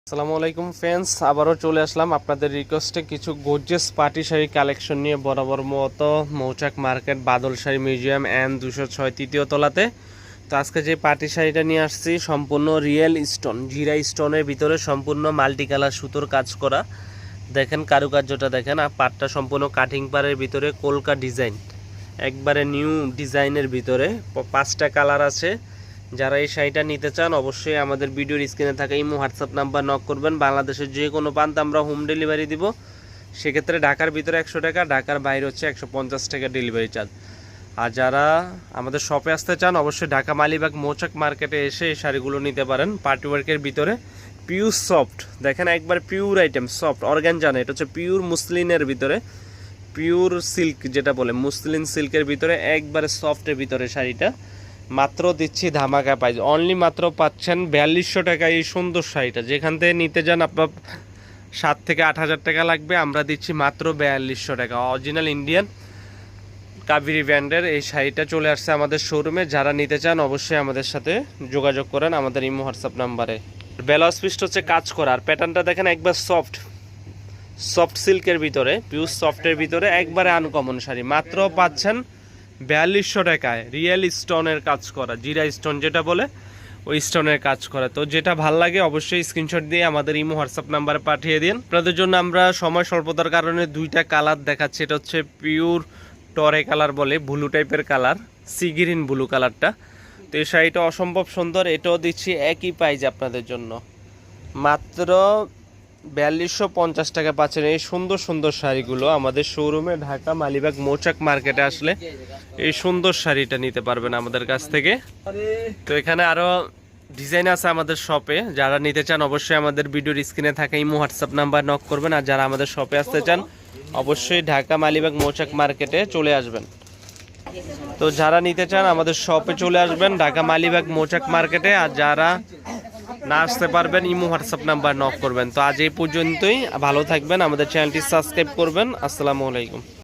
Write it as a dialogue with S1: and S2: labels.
S1: আসসালামু আলাইকুম ফ্রেন্ডস, আবারও চলে আসলাম আপনাদের রিকোয়েস্টে কিছু গর্জিয়াস পার্টি শাড়ি কালেকশন নিয়ে বরাবর মতো মৌচাক মার্কেট বাদল শাড়ি মিউজিয়াম এন 206 তৃতীয় তলাতে। তো আজকে যে পার্টি শাড়িটা নিয়ে আসছি সম্পূর্ণ রিয়েল স্টোন জিরা স্টোনের ভিতরে সম্পূর্ণ মাল্টি কালার সুতোর কাজ করা। দেখেন কারুকার্যটা দেখেন, আর পাটটা সম্পূর্ণ কাটিং পাড়ের ভিতরে কলকা ডিজাইন, একবারে নিউ ডিজাইনের ভিতরে 5টা কালার আছে। যারা এই শাড়িটা নিতে চান অবশ্যই আমাদের ভিডিওর স্ক্রিনে থাকা ইমো হোয়াটসঅ্যাপ নাম্বার নক করবেন। বাংলাদেশের যে কোনো প্রান্তে আমরা হোম ডেলিভারি দিব। সেক্ষেত্রে ঢাকার ভিতরে 100 টাকা, ঢাকার বাইরে হচ্ছে 150 টাকা ডেলিভারি চার্জ। আর যারা আমাদের শপে আসতে চান অবশ্যই ঢাকা মালিবাগ মৌচাক মার্কেটে এসে এই শাড়িগুলো নিতে পারেন। পার্টি ওয়ার্কের ভিতরে পিওর সফট, দেখেন একবার পিওর আইটেম, সফট অর্গানজা না, এটা হচ্ছে পিওর মুসলিনের ভিতরে, পিওর সিল্ক যেটা বলে মুসলিন সিল্কের ভিতরে একবারে সফটের ভিতরে শাড়িটা মাত্র দিচ্ছি ধামাকা প্রাইস। অনলি মাত্র পাচ্ছেন 4200 টাকায় এই সুন্দর শাড়িটা। যেখান থেকে নিতে যান আপনার 7 থেকে 8 হাজার টাকা লাগবে, আমরা দিচ্ছি মাত্র 4200 টাকা। অরিজিনাল ইন্ডিয়ান কাবেরী ব্র্যান্ডের এই শাড়িটা চলে আসছে আমাদের শোরুমে। যারা নিতে চান অবশ্যই আমাদের সাথে যোগাযোগ করেন আমাদের ইমো হোয়াটসঅ্যাপ নাম্বারে। ব্লাউজ পিসটা হচ্ছে কাজ করা, আর প্যাটার্নটা দেখেন একবার সফট সফট সিল্কের ভিতরে, পিওর সফটের ভিতরে একবারে আনকমন শাড়ি। মাত্র পাচ্ছেন 4200 টাকায় রিয়েল স্টোনের কাজ করা, জিরা স্টোন যেটা বলে ওই স্টোনের কাজ করা। তো যেটা ভাল লাগে অবশ্যই স্ক্রিনশট দিয়ে আমাদের ইমো হোয়াটসঅ্যাপ নাম্বারে পাঠিয়ে দিন। আপনাদের জন্য আমরা সময় স্বল্পতার কারণে 2টা কালার দেখাচ্ছি। এটা হচ্ছে পিওর টরে কালার বলে, ব্লু টাইপের কালার, সি গ্রিন ব্লু কালারটা। তো এই শাড়িটা অসম্ভব সুন্দর, এটাও দিচ্ছি একই প্রাইস আপনাদের জন্য মাত্র 4250 টাকা পাচ্ছেন এই সুন্দর সুন্দর শাড়িগুলো আমাদের শোরুমে। ঢাকা মালিবাগ মৌচাক মার্কেটে আসলে এই সুন্দর শাড়িটা নিতে পারবেন আমাদের কাছ থেকে। তো এখানে আরো ডিজাইন আছে আমাদের শপে, যারা নিতে চান অবশ্যই আমাদের ভিডিওর স্ক্রিনে থাকা ইমো হোয়াটসঅ্যাপ নাম্বার নক করবেন। আর যারা আমাদের শপে আসতে চান অবশ্যই ঢাকা মালিবাগ মৌচাক মার্কেটে চলে আসবেন। তো যারা নিতে চান আমাদের শপে চলে আসবেন ঢাকা মালিবাগ মৌচাক মার্কেটে। আর যারা না আসতে পারবেন ইমো হোয়াটসঅ্যাপ নাম্বার নক করবেন। তো আজ এই পর্যন্তই, ভালো থাকবেন, আমাদের চ্যানেলটি সাবস্ক্রাইব করবেন। আসসালামু আলাইকুম।